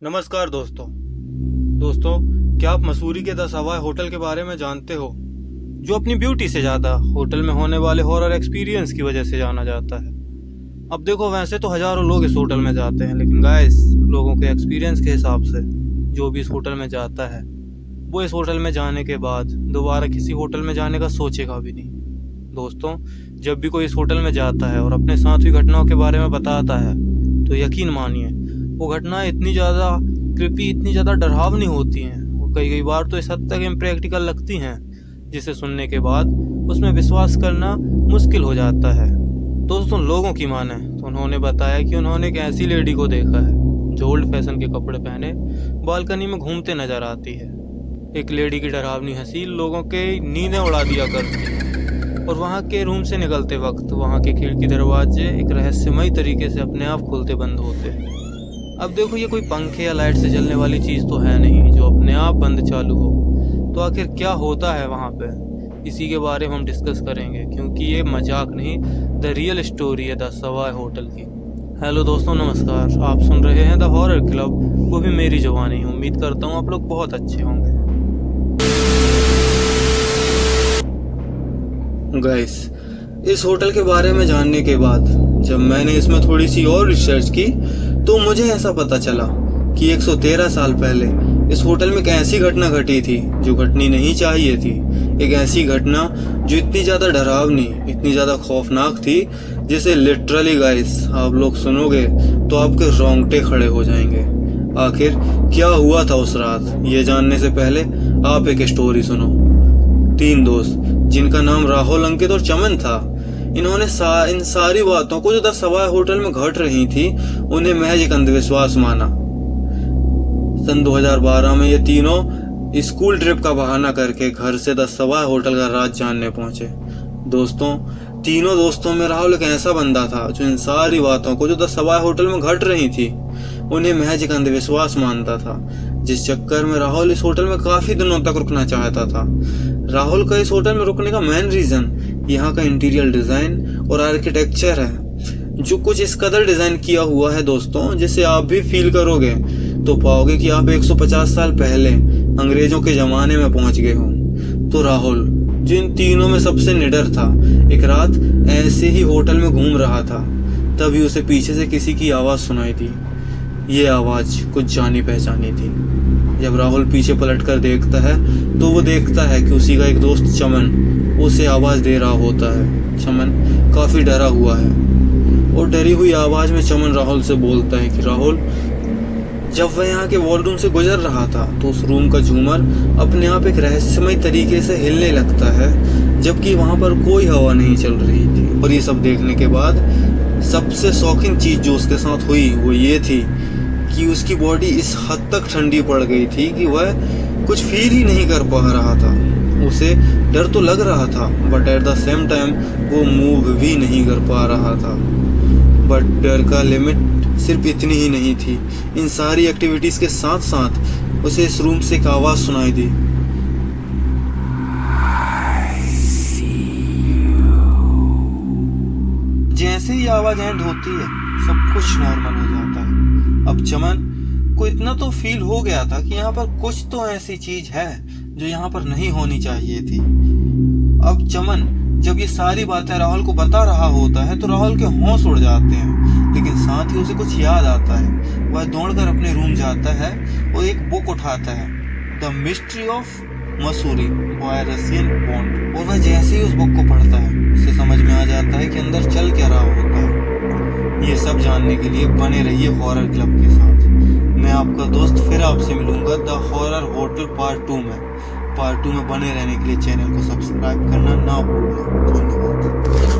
नमस्कार दोस्तों, क्या आप मसूरी के द सवाई होटल के बारे में जानते हो, जो अपनी ब्यूटी से ज़्यादा होटल में होने वाले हॉरर एक्सपीरियंस की वजह से जाना जाता है। अब देखो, वैसे तो हज़ारों लोग इस होटल में जाते हैं, लेकिन गाइस, लोगों के एक्सपीरियंस के हिसाब से जो भी इस होटल में जाता है वो इस होटल में जाने के बाद दोबारा किसी होटल में जाने का सोचेगा भी नहीं। दोस्तों, जब भी कोई इस होटल में जाता है और अपने साथ हुई घटनाओं के बारे में बताता है, तो यकीन मानिए वो घटनाएं इतनी ज़्यादा क्रिपी, इतनी ज़्यादा डरावनी होती हैं और कई बार तो इस हद तक इम्प्रैक्टिकल लगती हैं, जिसे सुनने के बाद उसमें विश्वास करना मुश्किल हो जाता है। दोस्तों, लोगों की माने तो उन्होंने बताया कि उन्होंने एक ऐसी लेडी को देखा है जो ओल्ड फैशन के कपड़े पहने बालकनी में घूमते नजर आती है। एक लेडी की डरावनी हंसी लोगों के नींदें उड़ा दिया करती और वहाँ के रूम से निकलते वक्त वहाँ के खिड़की दरवाजे एक रहस्यमयी तरीके से अपने आप खुलते बंद होते। अब देखो, ये कोई पंखे या लाइट से जलने वाली चीज़ तो है नहीं जो अपने आप बंद चालू हो। तो आखिर क्या होता है वहाँ पे, इसी के बारे में हम डिस्कस करेंगे, क्योंकि ये मजाक नहीं, द रियल स्टोरी है द सवाई होटल की। हेलो दोस्तों, नमस्कार। आप सुन रहे हैं द हॉरर क्लब, वो भी मेरी जुबानी। उम्मीद करता हूँ आप लोग बहुत अच्छे होंगे। गाइस, इस होटल के बारे में जानने के बाद जब मैंने इसमें थोड़ी सी और रिसर्च की तो मुझे ऐसा पता चला कि 113 साल पहले इस होटल में एक ऐसी घटना घटी थी जो घटनी नहीं चाहिए थी। एक ऐसी घटना जो इतनी ज़्यादा डरावनी, इतनी ज़्यादा खौफनाक थी, जिसे लिटरली गाइस आप लोग सुनोगे तो आपके रोंगटे खड़े हो जाएंगे। आखिर क्या हुआ था उस रात, ये जानने से पहले आप एक स्टोरी सुनो। 3 दोस्त जिनका नाम राहुल, अंकित और चमन था, इन्होंने इन सारी बातों को जो द सवाई होटल में घट रही थी उन्हें महज एक अंधविश्वास माना। सन 2012 में ये तीनों स्कूल ट्रिप का बहाना करके घर से द सवाई होटल का राज जानने पहुंचे। दोस्तों, तीनों दोस्तों में राहुल एक ऐसा बंदा था जो इन सारी बातों को जो द सवाई होटल में घट रही थी उन्हें महज एक अंधविश्वास मानता था, जिस चक्कर में राहुल इस होटल में काफी दिनों तक रुकना चाहता था। राहुल का इस होटल में रुकने का मेन रीजन यहाँ का इंटीरियर डिजाइन और आर्किटेक्चर है, जो कुछ इस कदर डिजाइन किया हुआ है दोस्तों, जिसे आप भी फील करोगे तो पाओगे कि आप 150 साल पहले अंग्रेजों के जमाने में पहुंच गए हो। तो राहुल, जो इन तीनों में सबसे निडर था, एक रात ऐसे ही होटल में घूम रहा था, तभी उसे पीछे से किसी की आवाज सुनाई दी। ये आवाज कुछ जानी पहचानी थी। जब राहुल पीछे पलट कर देखता है तो वो देखता है कि उसी का एक दोस्त चमन उसे आवाज दे रहा होता है। चमन काफी डरा हुआ है और डरी हुई आवाज में चमन राहुल से बोलता है कि राहुल, जब वह यहाँ के वॉलरूम से गुजर रहा था तो उस रूम का झूमर अपने आप एक रहस्यमय तरीके से हिलने लगता है, जबकि वहां पर कोई हवा नहीं चल रही थी। और ये सब देखने के बाद सबसे शॉकिंग चीज जो उसके साथ हुई वो ये थी कि उसकी बॉडी इस हद तक ठंडी पड़ गई थी कि वह कुछ फील ही नहीं कर पा रहा था। उसे डर तो लग रहा था, but at the same time वो मूव भी नहीं कर पा रहा था। बट डर का लिमिट सिर्फ इतनी ही नहीं थी। इन सारी एक्टिविटीज के साथ साथ उसे इस रूम से एक आवाज सुनाई दी। जैसे ही आवाज एंड होती है सब कुछ नॉर्मल हो जाता है। अब चमन को इतना तो फील हो गया था कि यहाँ पर कुछ तो ऐसी चीज है जो यहाँ पर नहीं होनी चाहिए थी। अब चमन जब ये सारी बातें राहुल को बता रहा होता है तो राहुल के होश उड़ जाते हैं, लेकिन साथ ही उसे कुछ याद आता है। वह दौड़कर अपने रूम जाता है और एक बुक उठाता है, the mystery of Mussoorie bye Russian bond. और वह जैसे ही उस बुक को पढ़ता है उसे समझ में आ जाता है कि अंदर चल क्या रहा होता है। ये सब जानने के लिए बने रहिए हॉरर क्लब के साथ। मैं आपका दोस्त फिर आपसे मिलूंगा द हॉरर होटल पार्ट 2 में। पार्ट 2 में बने रहने के लिए चैनल को सब्सक्राइब करना ना भूलना। धन्यवाद।